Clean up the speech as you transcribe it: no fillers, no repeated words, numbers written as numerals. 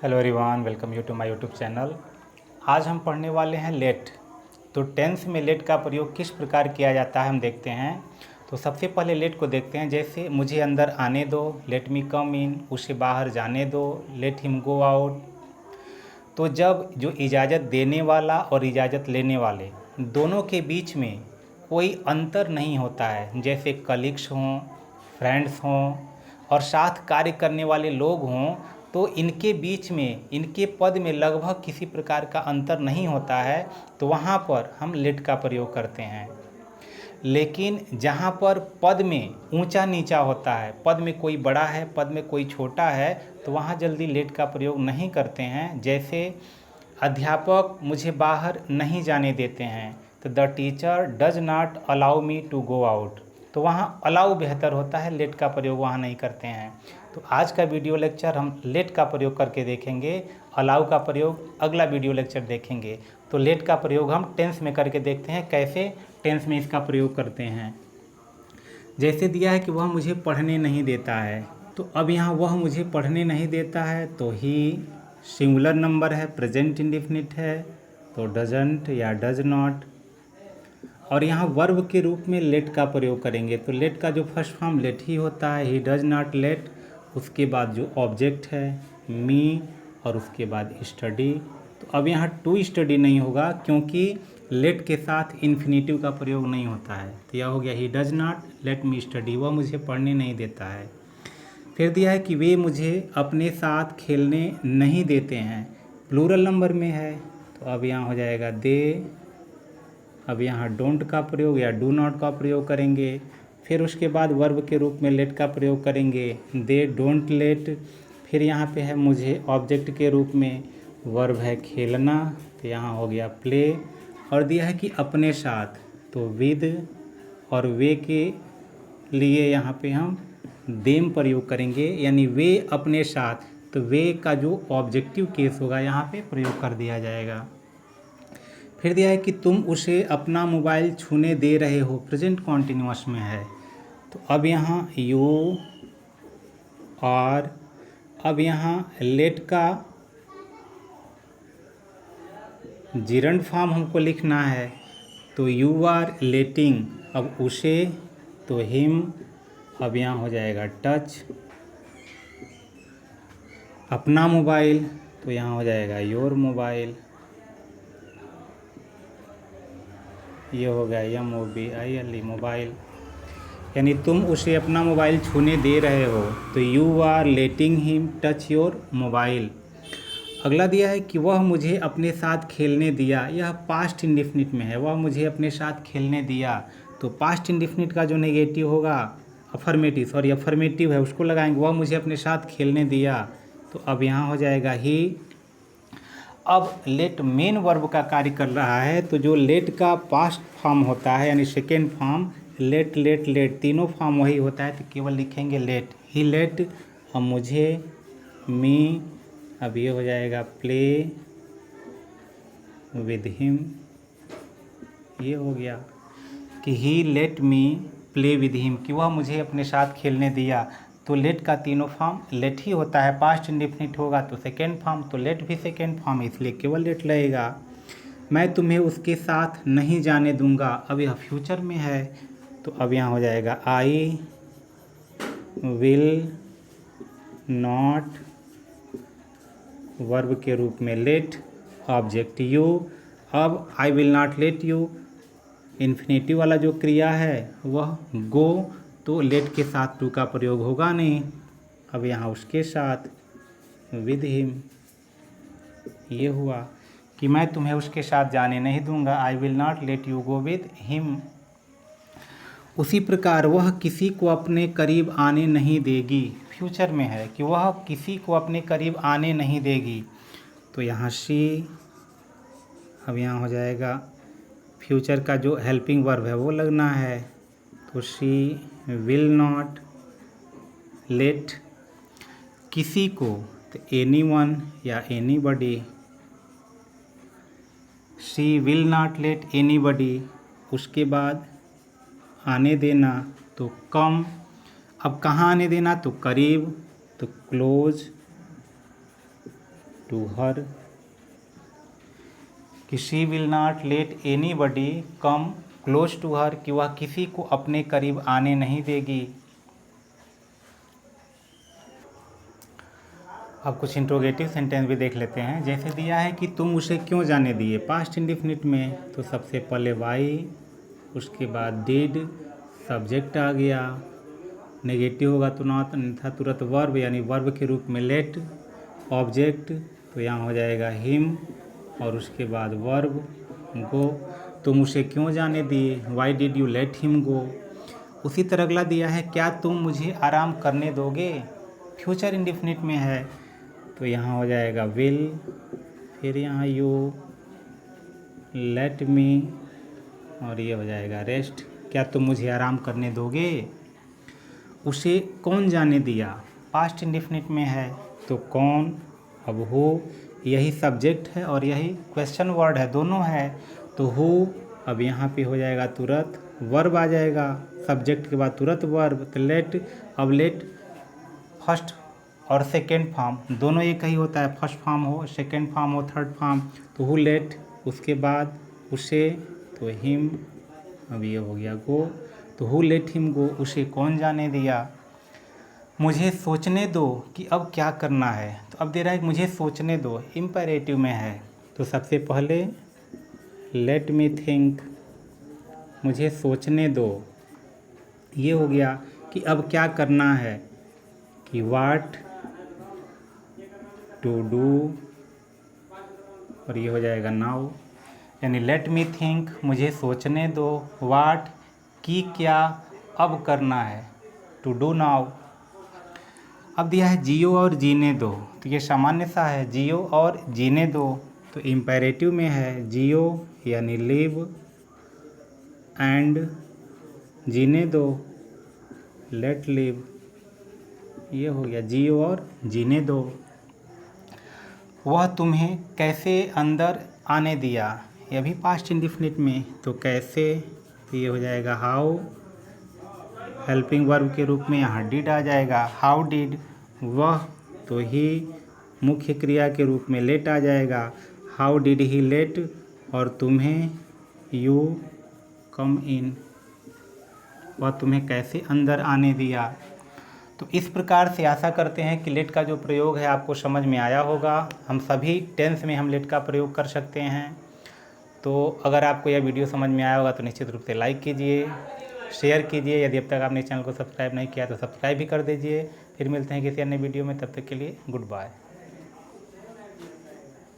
Hello everyone, welcome you to my YouTube channel. आज हम पढ़ने वाले हैं लेट। तो टेंस में लेट का प्रयोग किस प्रकार किया जाता है हम देखते हैं। तो सबसे पहले लेट को देखते हैं। जैसे मुझे अंदर आने दो, लेट मी कम इन। उसे बाहर जाने दो, लेट हिम गो आउट। तो जब जो इजाज़त देने वाला और इजाज़त लेने वाले दोनों के बीच में कोई अंतर नहीं होता है, जैसे कलीग्स हों, फ्रेंड्स हों और साथ कार्य करने वाले लोग हों, तो इनके बीच में, इनके पद में लगभग किसी प्रकार का अंतर नहीं होता है, तो वहाँ पर हम लेट का प्रयोग करते हैं। लेकिन जहाँ पर पद में ऊंचा नीचा होता है, पद में कोई बड़ा है, पद में कोई छोटा है, तो वहाँ जल्दी लेट का प्रयोग नहीं करते हैं। जैसे अध्यापक मुझे बाहर नहीं जाने देते हैं, तो the teacher does not allow me to go out. तो वहाँ अलाउ बेहतर होता है, लेट का प्रयोग वहाँ नहीं करते हैं। तो आज का वीडियो लेक्चर हम लेट का प्रयोग करके देखेंगे, अलाउ का प्रयोग अगला वीडियो लेक्चर देखेंगे। तो लेट का प्रयोग हम टेंस में करके देखते हैं, कैसे टेंस में इसका प्रयोग करते हैं। जैसे दिया है कि वह मुझे पढ़ने नहीं देता है, तो अब यहाँ वह मुझे पढ़ने नहीं देता है, तो ही सिंगुलर नंबर है, प्रेजेंट इंडेफिनिट है, तो डजंट या डज नॉट। और यहाँ वर्ब के रूप में लेट का प्रयोग करेंगे, तो लेट का जो फर्स्ट फॉर्म लेट ही होता है, ही डज नॉट लेट। उसके बाद जो ऑब्जेक्ट है मी, और उसके बाद स्टडी। तो अब यहाँ टू स्टडी नहीं होगा, क्योंकि लेट के साथ इन्फिनेटिव का प्रयोग नहीं होता है। तो यह हो गया he does not let me study, वह मुझे पढ़ने नहीं देता है। फिर दिया है कि वे मुझे अपने साथ खेलने नहीं देते हैं, प्लूरल नंबर में है, तो अब यहाँ हो जाएगा दे। अब यहाँ डोंट का प्रयोग या डू नॉट का प्रयोग करेंगे। फिर उसके बाद वर्ब के रूप में लेट का प्रयोग करेंगे, दे डोंट लेट। फिर यहाँ पे है मुझे ऑब्जेक्ट के रूप में, वर्ब है खेलना, तो यहाँ हो गया प्ले। और दिया है कि अपने साथ, तो विद। और वे के लिए यहाँ पे हम देम प्रयोग करेंगे, यानी वे अपने साथ, तो वे का जो ऑब्जेक्टिव केस होगा यहाँ पे प्रयोग कर दिया जाएगा। फिर दिया है कि तुम उसे अपना मोबाइल छूने दे रहे हो, प्रेजेंट कॉन्टिन्यूअस में है, तो अब यहाँ यू। और अब यहाँ लेट का जिरंड फॉर्म हमको लिखना है, तो यू आर लेटिंग, अब उसे, तो हिम। अब यहाँ हो जाएगा टच। अपना मोबाइल, तो यहाँ हो जाएगा योर मोबाइल। ये हो गया MOBILE मोबाइल, यानी तुम उसे अपना मोबाइल छूने दे रहे हो, तो you are letting him touch your mobile. अगला दिया है कि वह मुझे अपने साथ खेलने दिया, यह पास्ट इंडेफिनिट में है, वह मुझे अपने साथ खेलने दिया। तो पास्ट इंडेफिनिट का जो नेगेटिव होगा अफर्मेटिव है, उसको लगाएंगे, वह मुझे अपने साथ खेलने दिया। तो अब यहाँ हो जाएगा ही। अब लेट मेन वर्ब का कार्य कर रहा है, तो जो लेट का पास्ट फॉर्म होता है, यानी second form, let let let तीनों फॉर्म वही होता है, तो केवल लिखेंगे लेट ही लेट। अब मुझे मी, अब ये हो जाएगा प्ले विद हिम। ये हो गया कि he let me play with him, कि वह मुझे अपने साथ खेलने दिया। तो लेट का तीनों फॉर्म लेट ही होता है, पास्ट इंडेफिनिट होगा तो सेकेंड फॉर्म, तो लेट भी सेकेंड फॉर्म, इसलिए केवल लेट लगेगा। मैं तुम्हें उसके साथ नहीं जाने दूंगा, अब यह फ्यूचर में है, तो अब यहाँ हो जाएगा आई विल नॉट, वर्ब के रूप में लेट, ऑब्जेक्ट यू। अब I will not let you, infinitive वाला जो क्रिया है वह गो, तो लेट के साथ टू का प्रयोग होगा नहीं। अब यहाँ उसके साथ विद हिम, ये हुआ कि मैं तुम्हें उसके साथ जाने नहीं दूंगा, आई will not let you go with him. उसी प्रकार वह किसी को अपने करीब आने नहीं देगी, फ्यूचर में है कि वह किसी को अपने करीब आने नहीं देगी, तो यहाँ शी। अब यहाँ हो जाएगा फ्यूचर का जो हेल्पिंग वर्ब है वो लगना है, तो शी विल नॉट लेट किसी को, तो एनीवन या anybody, she will not let anybody. उसके बाद आने देना, तो कम। अब कहाँ आने देना, तो करीब, तो क्लोज। टू हर कि she will not let anybody come close to her, कि वह किसी को अपने करीब आने नहीं देगी। अब कुछ इंट्रोगेटिव सेंटेंस भी देख लेते हैं। जैसे दिया है कि तुम उसे क्यों जाने दिए, पास्ट इंडेफिनिट में, तो सबसे पहले वाई, उसके बाद डिड, सब्जेक्ट आ गया, नेगेटिव होगा तो नॉट, अन्यथा तुरंत वर्ब यानी वर्ब के रूप में लेट, ऑब्जेक्ट तो यहाँ हो जाएगा हिम, और उसके बाद वर्ब गो। तुम उसे क्यों जाने दिए, why did you let him go. उसी तरह अगला दिया है, क्या तुम मुझे आराम करने दोगे, फ्यूचर इंडेफिनिट में है, तो यहाँ हो जाएगा विल, फिर यहाँ यू, लेट मी, और ये हो जाएगा रेस्ट। क्या तुम मुझे आराम करने दोगे। उसे कौन जाने दिया, पास्ट इंडेफिनिट में है, तो कौन, अब हु, यही सब्जेक्ट है और यही क्वेश्चन वर्ड है, दोनों है, तो हु अब यहाँ पे हो जाएगा तुरंत वर्ब आ जाएगा, सब्जेक्ट के बाद तुरंत वर्ब, तो लेट, अब लेट फर्स्ट और सेकेंड फॉर्म दोनों एक ही होता है, फर्स्ट फॉर्म हो, सेकेंड फॉर्म हो, थर्ड फॉर्म, तो हु लेट, उसके बाद उसे, तो हिम, अब ये हो गया गो, तो हु लेट हिम गो, उसे कौन जाने दिया। मुझे सोचने दो कि अब क्या करना है, तो अब दे रहा है कि मुझे सोचने दो, इम्पेरेटिव में है, तो सबसे पहले लेट मी थिंक, मुझे सोचने दो, ये हो गया कि अब क्या करना है, कि वाट टू डू, और ये हो जाएगा नाउ, यानी लेट मी थिंक, मुझे सोचने दो, वाट की क्या अब करना है, टू डू नाउ। अब दिया है जियो और जीने दो, तो ये सामान्य सा है, जियो और जीने दो, तो इम्पेरेटिव में है, जियो यानी लिव, एंड जीने दो, लेट लिव, ये हो गया जियो और जीने दो। वह तुम्हें कैसे अंदर आने दिया, यह भी पास्ट इंडेफिनिट में, तो कैसे, तो ये हो जाएगा हाउ, हेल्पिंग वर्ब के रूप में यहाँ डिड आ जाएगा, हाउ डिड, वह तो ही मुख्य क्रिया के रूप में लेट आ जाएगा, हाउ डिड ही लेट, और तुम्हें यू कम इन, वह तुम्हें कैसे अंदर आने दिया। तो इस प्रकार से आशा करते हैं कि लेट का जो प्रयोग है आपको समझ में आया होगा। हम सभी टेंस में हम लेट का प्रयोग कर सकते हैं। तो अगर आपको यह वीडियो समझ में आया होगा तो निश्चित रूप से लाइक कीजिए, शेयर कीजिए, यदि अब तक आपने चैनल को सब्सक्राइब नहीं किया तो सब्सक्राइब भी कर दीजिए। फिर मिलते हैं किसी अन्य वीडियो में, तब तक के लिए गुड बाय।